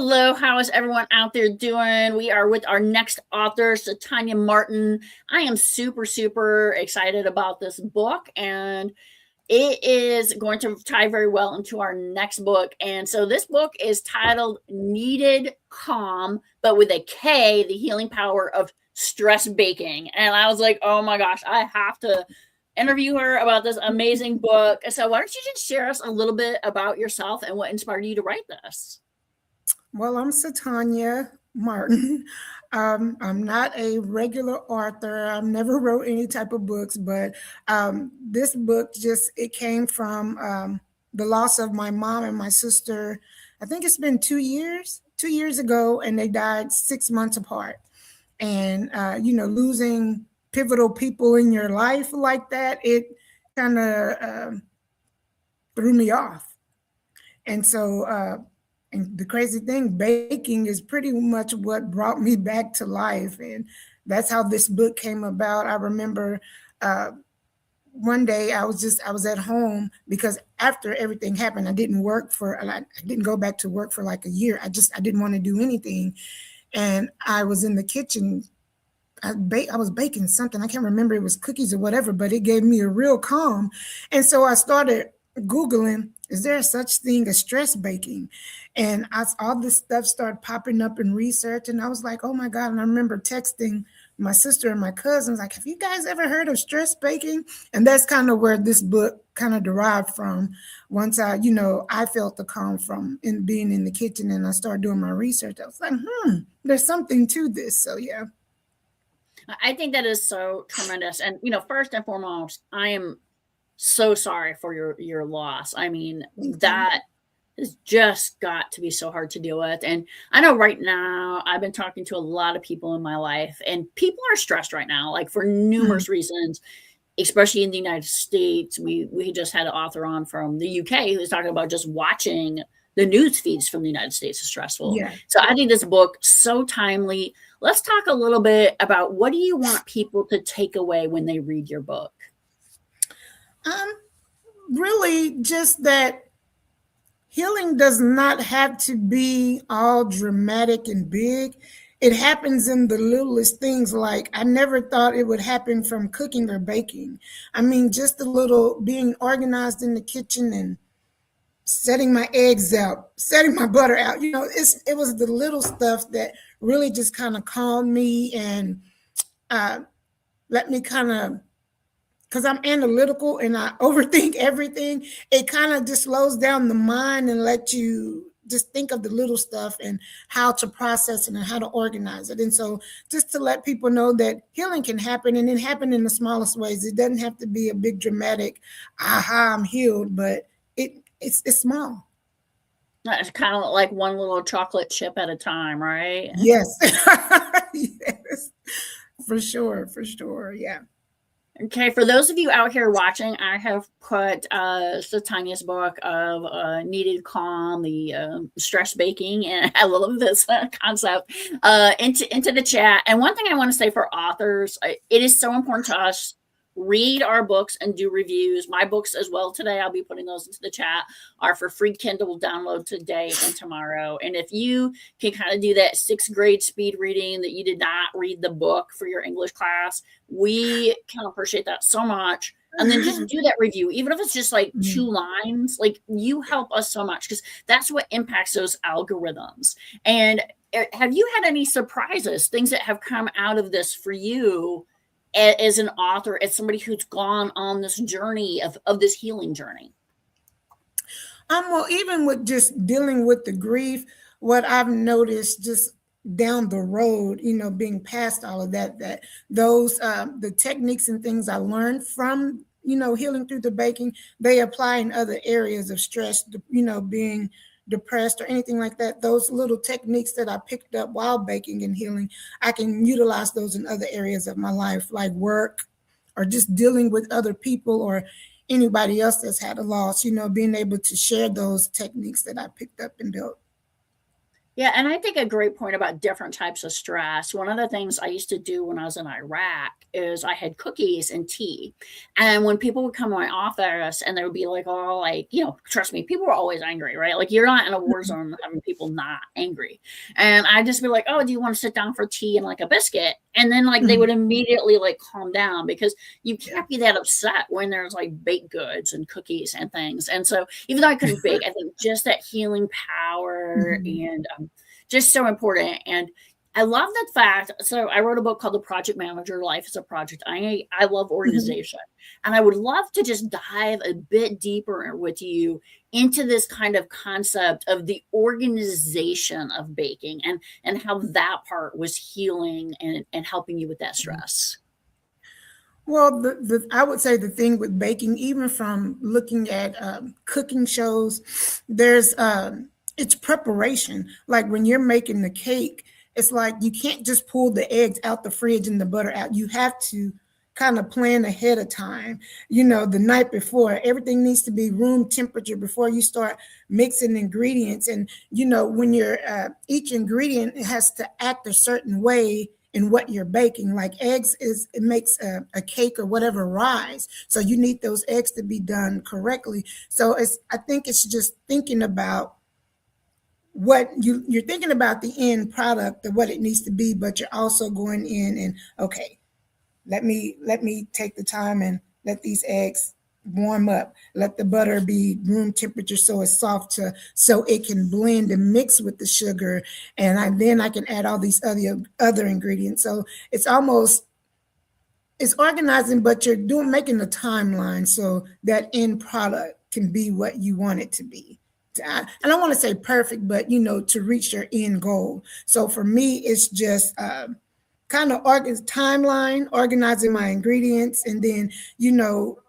Hello, how is everyone out there doing? We are with our next author, Cetonya Martin. I am super excited about this book, and it is going to tie very well into our next book. And so this book is titled Kneaded Calm, but with a K, the healing power of stress baking. And I was like, oh my gosh, I have to interview her about this amazing book. So why don't you just share us a little bit about yourself and what inspired you to write this? Well, I'm Cetonya Martin. I'm not a regular author. I've never wrote any type of books, but this book it came from the loss of my mom and my sister. I think it's been 2 years ago, and they died 6 months apart. And losing pivotal people in your life like that, it kind of threw me off. And so and the crazy thing, baking is pretty much what brought me back to life. And that's how this book came about. I remember one day I was at home because after everything happened, I didn't go back to work for like a year. I didn't want to do anything. And I was in the kitchen. I was baking something. I can't remember, it was cookies or whatever, but it gave me a real calm. And so I started Googling, is there such thing as stress baking? And all this stuff started popping up in research. And I was like, oh my God. And I remember texting my sister and my cousins, like, have you guys ever heard of stress baking? And that's kind of where this book kind of derived from. Once I felt the calm from in being in the kitchen and I started doing my research, I was like, there's something to this. So yeah. I think that is so tremendous. And first and foremost, I am so sorry for your loss. I mean, Thank you. that has just got to be so hard to deal with. And I know right now I've been talking to a lot of people in my life, and people are stressed right now, like for Mm, numerous reasons, especially in the United States. We just had an author on from the UK who's talking about just watching the news feeds from the United States is stressful. yeah. So I think this book so timely. Let's talk a little bit about what do you want people to take away when they read your book? Um, Really just that healing does not have to be all dramatic and big. It happens in the littlest things. Like I never thought it would happen from cooking or baking. I mean, just a little being organized in the kitchen and setting my eggs out, setting my butter out. It was the little stuff that really just kind of calmed me and uh, let me kind of, because I'm analytical and I overthink everything, it kind of just slows down the mind and let you just think of the little stuff and how to process it and how to organize it. And so just to let people know that healing can happen and it happen in the smallest ways. It doesn't have to be a big dramatic, aha, I'm healed, but it's small. It's kind of like one little chocolate chip at a time, right? Yes. Yes. For sure. Yeah. Okay, for those of you out here watching, I have put Cetanya's book of Needed Calm, the stress baking, and I love this concept into the chat. And one thing I want to say for authors, it is so important to us read our books and do reviews. My books as well today, I'll be putting those into the chat, are for free Kindle download today and tomorrow. And if you can kind of do that sixth grade speed reading that you did not read the book for your English class, we can appreciate that so much. And then just do that review, even if it's just like 2 lines, like you help us so much because that's what impacts those algorithms. And have you had any surprises, things that have come out of this for you as an author, as somebody who's gone on this journey of this healing journey? Well, even with just dealing with the grief, what I've noticed just down the road, being past all of that, that those the techniques and things I learned from healing through the baking, they apply in other areas of stress, being depressed or anything like that. Those little techniques that I picked up while baking and healing, I can utilize those in other areas of my life, like work or just dealing with other people or anybody else that's had a loss, being able to share those techniques that I picked up and built. Yeah, and I think a great point about different types of stress. One of the things I used to do when I was in Iraq is I had cookies and tea. And when people would come to my office and they would be like, oh, like, trust me, people were always angry, right? Like, you're not in a war zone having people not angry. And I'd just be like, oh, do you want to sit down for tea and like a biscuit? And then like they Mhm. would immediately like calm down because you Yeah. can't be that upset when there's like baked goods and cookies and things. And so even though I couldn't bake, I think just that healing power Mhm. and just so important. And I love that fact. So I wrote a book called The Project Manager: Life is a Project. I love Mhm. organization, and I would love to just dive a bit deeper with you into this kind of concept of the organization of baking and how that part was healing and helping you with that stress. Well, I would say the thing with baking, even from looking at cooking shows, there's it's preparation. Like when you're making the cake, it's like you can't just pull the eggs out the fridge and the butter out. You have to kind of plan ahead of time. The night before, everything needs to be room temperature before you start mixing ingredients. And when you're each ingredient has to act a certain way in what you're baking. Like eggs it makes a cake or whatever rise. So you need those eggs to be done correctly. So I think it's just thinking about what you're thinking about the end product of what it needs to be, but you're also going in and okay, let me take the time and let these eggs warm up. Let the butter be room temperature so it's soft so it can blend and mix with the sugar, and then I can add all these other ingredients. So it's organizing, but you're doing making a timeline so that end product can be what you want it to be. I don't want to say perfect, but to reach your end goal. So for me, it's just kind of timeline, organizing my ingredients, and then you know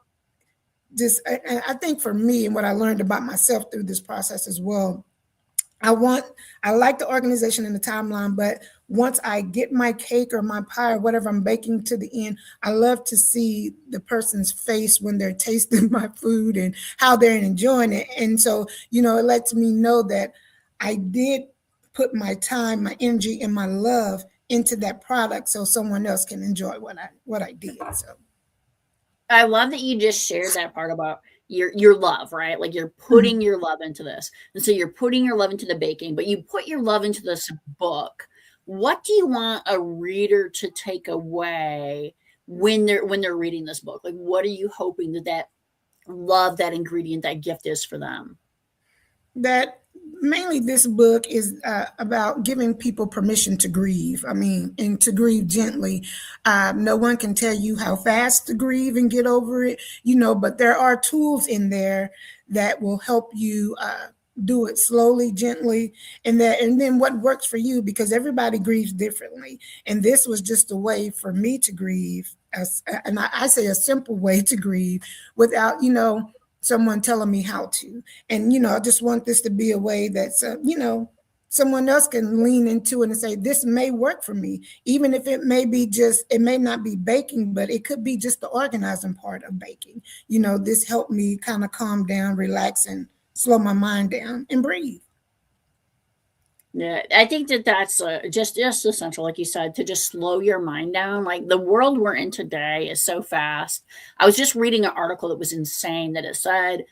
just I think for me and what I learned about myself through this process as well. I want I like the organization and the timeline, but once I get my cake or my pie or whatever I'm baking to the end, I love to see the person's face when they're tasting my food and how they're enjoying it. And so, it lets me know that I did put my time, my energy, and my love into that product so someone else can enjoy what I did. So I love that you just shared that part about your love, right? Like you're putting mhm. your love into this. And so you're putting your love into the baking, but you put your love into this book. What do you want a reader to take away when they're reading this book? Like what are you hoping that love, that ingredient, that gift is for them? That mainly this book is about giving people permission to grieve. I mean, and to grieve gently. No one can tell you how fast to grieve and get over it, but there are tools in there that will help you do it slowly, gently, and then what works for you, because everybody grieves differently. And this was just a way for me to grieve, and I say a simple way to grieve without, someone telling me how to. And I just want this to be a way that someone else can lean into it and say this may work for me, even if it may not be baking, but it could be just the organizing part of baking. This helped me kind of calm down, relax, and slow my mind down and breathe. Yeah, I think that's just essential, like you said, to just slow your mind down. Like the world we're in today is so fast. I was just reading an article that was insane that it said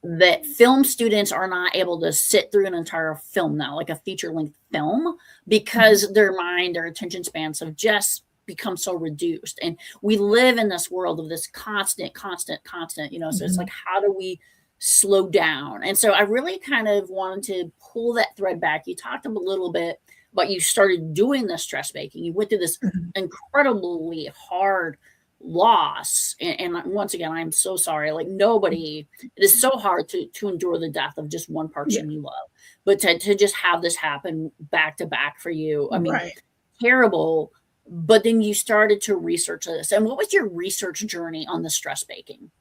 that film students are not able to sit through an entire film now, like a feature length film, Mhm. because their attention spans have just become so reduced. And we live in this world of this constant. So it's like, Mhm. how do we slow down? And so I really kind of wanted to pull that thread back. You talked a little bit about you started doing the stress baking. You went through this Mhm. incredibly hard loss. And once again, I'm so sorry. Like nobody, it is so hard to endure the death of just one Yeah, person you love. But to just have this happen back to back for you, I mean, right. terrible. But then you started to research this. And what was your research journey on the stress baking?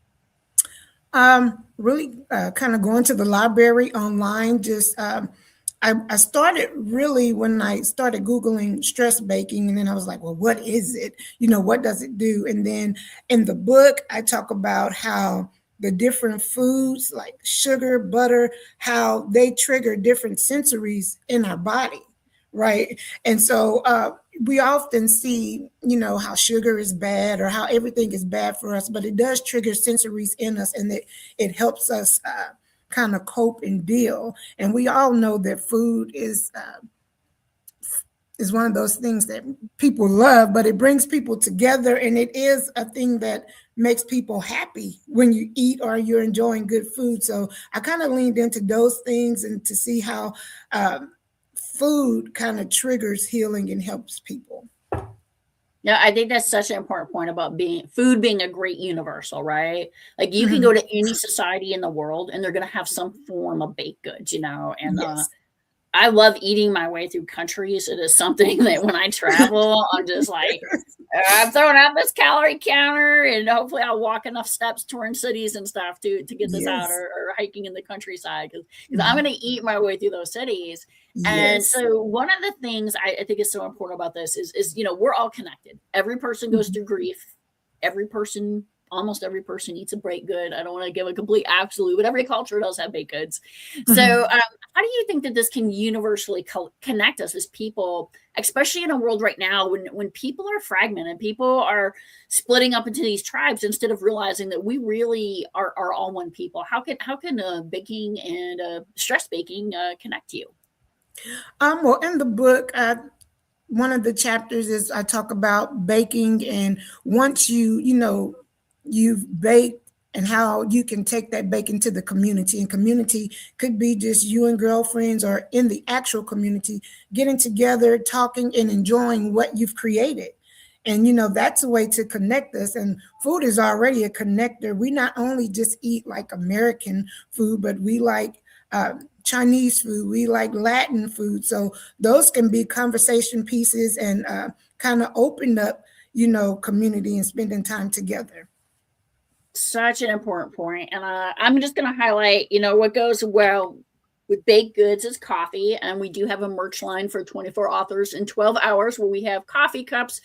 Really kind of going to the library online. Just I started really when I started Googling stress baking, and then I was like, well, what is it? What does it do? And then in the book, I talk about how the different foods like sugar, butter, how they trigger different sensories in our body, right? And so we often see, how sugar is bad or how everything is bad for us, but it does trigger sensories in us, and it helps us kind of cope and deal. And we all know that food is one of those things that people love, but it brings people together, and it is a thing that makes people happy when you eat or you're enjoying good food. So I kind of leaned into those things and to see how food kind of triggers healing and helps people. Yeah, I think that's such an important point about food being a great universal, right? Like you can go Mhm. to any society in the world and they're going to have some form of baked goods, and Yes. I love eating my way through countries. It is something that when I travel, I'm just like, I'm throwing out this calorie counter, and hopefully I'll walk enough steps touring cities and stuff to get this out, Yes. or hiking in the countryside because I'm Mhm. going to eat my way through those cities. And Yes. so one of the things I think is so important about this is we're all connected. Every person goes Mhm. through grief. Every person, almost every person eats a baked good. I don't want to give a complete absolute, but every culture does have baked goods. So Mhm. how do you think that this can universally connect us as people, especially in a world right now when people are fragmented, people are splitting up into these tribes instead of realizing that we really are all one people? How can baking and stress baking connect you? Well, in the book, one of the chapters is I talk about baking, and once you've baked, and how you can take that baking to the community. And community could be just you and girlfriends, or in the actual community, getting together, talking, and enjoying what you've created. And that's a way to connect us. And food is already a connector. We not only just eat like American food, but we like Chinese food, we like Latin food. So those can be conversation pieces, and kind of open up, community and spending time together. Such an important point, and I'm just going to highlight, what goes well with baked goods is coffee, and we do have a merch line for 24 authors in 12 hours where we have coffee cups,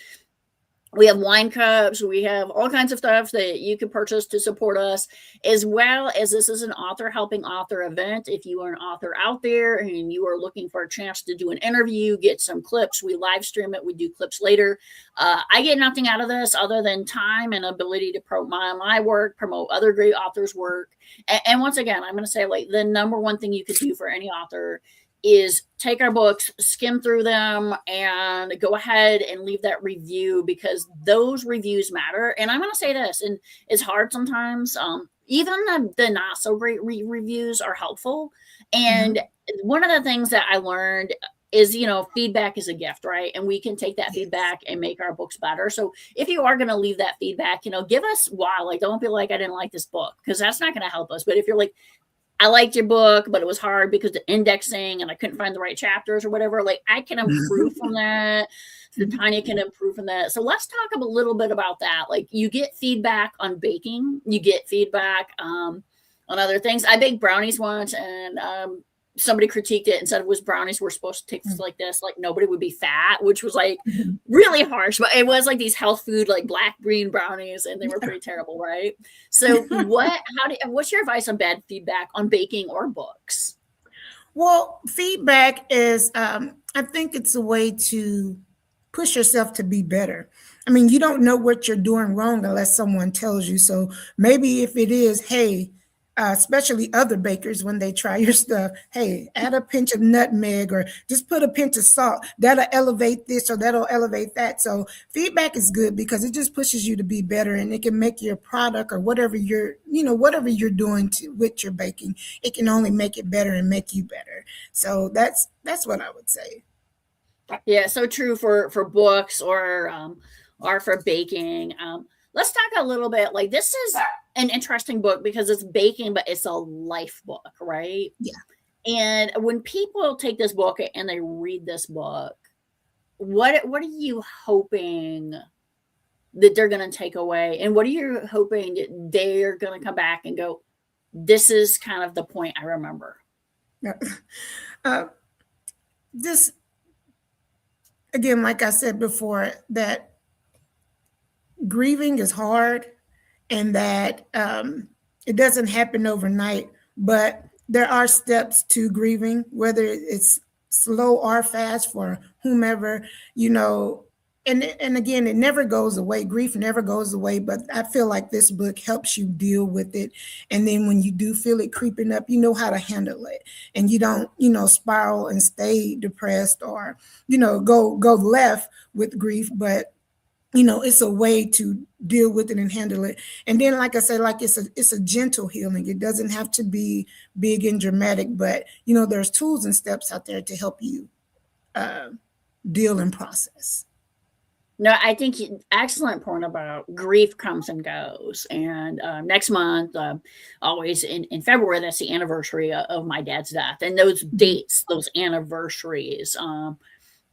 we have wine cups, we have all kinds of stuff that you can purchase to support us, as well as this is an author helping author event. If you are an author out there and you are looking for a chance to do an interview, get some clips, we live stream it, we do clips later. I get nothing out of this other than time and ability to promote my work, promote other great authors work. And once again, I'm going to say, like, the number one thing you could do for any author is take our books, skim through them, and go ahead and leave that review, because those reviews matter. And I'm going to say this, and it's hard sometimes. Even the not so great reviews are helpful. And Mhm. one of the things that I learned is, feedback is a gift, right? And we can take that Yes. feedback and make our books better. So if you are going to leave that feedback, give us why. Like, don't be like, I didn't like this book, because that's not going to help us. But if you're like, I liked your book, but it was hard because the indexing and I couldn't find the right chapters or whatever, like, I can improve from that. So Tanya can improve from that. So let's talk a little bit about that. Like, you get feedback on baking, you get feedback on other things. I baked brownies once, and somebody critiqued it and said it was brownies were supposed to taste like this, like nobody would be fat, which was like Mhm. really harsh. But it was like these health food, like black green brownies, and they were pretty terrible, right? So what's your advice on bad feedback on baking or books? Well, feedback is, I think it's a way to push yourself to be better. I mean, you don't know what you're doing wrong unless someone tells you. So maybe if it is, hey, especially other bakers, when they try your stuff, hey, add a pinch of nutmeg, or just put a pinch of salt. That'll elevate this or that'll elevate that. So feedback is good because it just pushes you to be better, and it can make your product or whatever you're doing with your baking, it can only make it better and make you better. So that's what I would say. Yeah, so true for books or for baking. Let's talk a little bit, like, this is an interesting book because it's baking, but it's a life book, right? Yeah. And when people take this book and they read this book, what are you hoping that they're going to take away, and what are you hoping that they're going to come back and go, this is kind of the point I remember? Yeah. Uh, this again, like I said before, that grieving is hard, and that it doesn't happen overnight, but there are steps to grieving, whether it's slow or fast for whomever, you know. And again, it never goes away. Grief never goes away, but I feel like this book helps you deal with it. And then when you do feel it creeping up, you know how to handle it, and you don't, you know, spiral and stay depressed or, you know, go left with grief. But you know, it's a way to deal with it and handle it. And then, like I said, like it's a gentle healing. It doesn't have to be big and dramatic, but you know, there's tools and steps out there to help you uh, deal and process. No, I think excellent point about grief comes and goes. And next month, always in February, that's the anniversary of my dad's death. And those dates, those anniversaries,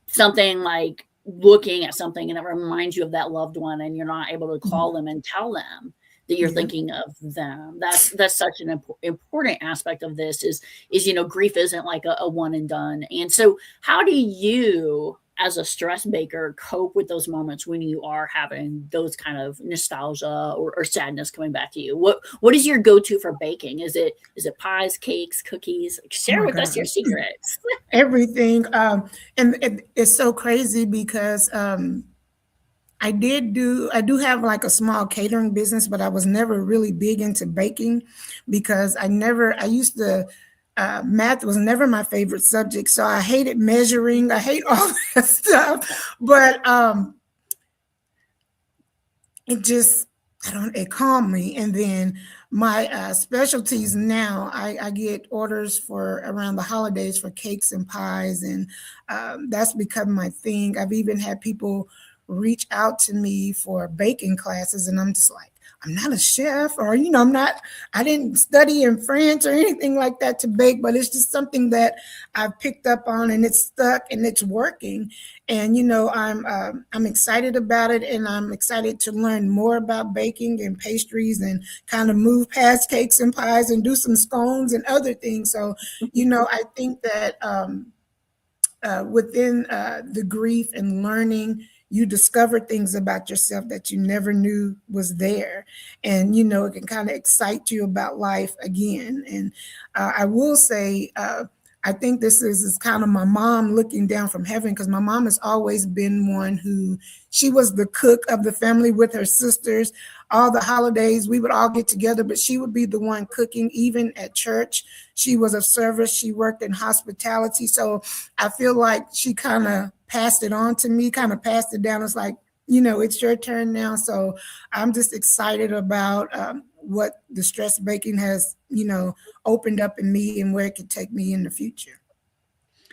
something like looking at something and it reminds you of that loved one, and you're not able to call them and tell them that you're thinking of them. That's such an important aspect of this is you know, grief isn't like a one and done. And so how do you as a stress baker cope with those moments when you are having those kind of nostalgia or sadness coming back to you? What is your go-to for baking? Is it pies, cakes, cookies? Oh Share my with us your God. secrets. Everything. And it's so crazy because I do have like a small catering business, but I was never really big into baking because I used to, math was never my favorite subject. So I hated measuring. I hate all that stuff. But it just, I don't, it calmed me. And then my specialties now, I get orders for around the holidays for cakes and pies, and that's become my thing. I've even had people reach out to me for baking classes, and I'm just like, I'm not a chef, or you know, I didn't study in France or anything like that to bake, but it's just something that I've picked up on, and it's stuck, and it's working. And you know, I'm excited about it, and I'm excited to learn more about baking and pastries, and kind of move past cakes and pies and do some scones and other things. So, you know, I think that within the grief and learning, you discover things about yourself that you never knew was there. And, you know, it can kind of excite you about life again. And I will say, I think this is kind of my mom looking down from heaven, because my mom has always been one who, she was the cook of the family with her sisters. All the holidays, we would all get together, but she would be the one cooking, even at church. She was of service. She worked in hospitality. So I feel like she kind of passed it on to me, kind of passed it down. It's like, you know, it's your turn now. So I'm just excited about what the stress baking has, you know, opened up in me and where it could take me in the future.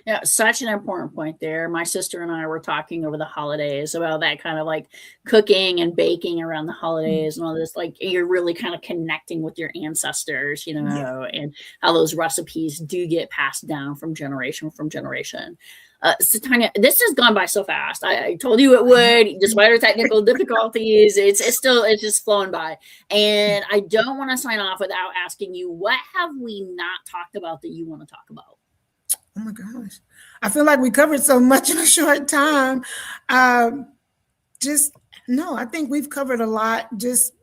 Yeah, such an important point there. My sister and I were talking over the holidays about that kind of like cooking and baking around the holidays and all this. Like you're really kind of connecting with your ancestors, you Yeah. know, and how those recipes do get passed down from generation. So Tanya, this has gone by so fast. I told you it would, despite our technical difficulties. It's just flowing by. And I don't want to sign off without asking you, what have we not talked about that you want to talk about? Oh my gosh. I feel like we covered so much in a short time. Just, no, I think we've covered a lot. Just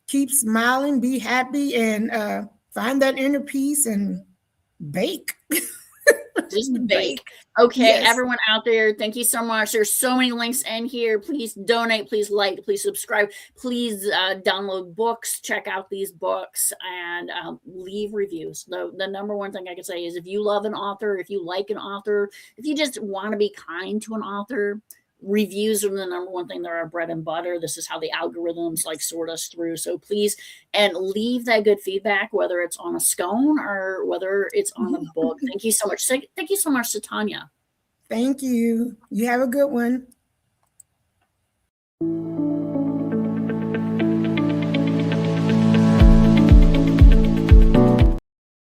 keep smiling, be happy, and find that inner peace and bake. Just bake. Bake. Okay, Yes. everyone out there, thank you so much. There's so many links in here. Please donate, please like, please subscribe, please download books, check out these books, and leave reviews. The number one thing I can say is if you love an author, if you like an author, if you just want to be kind to an author, reviews are the number one thing. They're our bread and butter. This is how the algorithms like sort us through. So please, and leave that good feedback, whether it's on a scone or whether it's on a book. Thank you so much. Thank you so much, Cetonya. Thank you. You have a good one.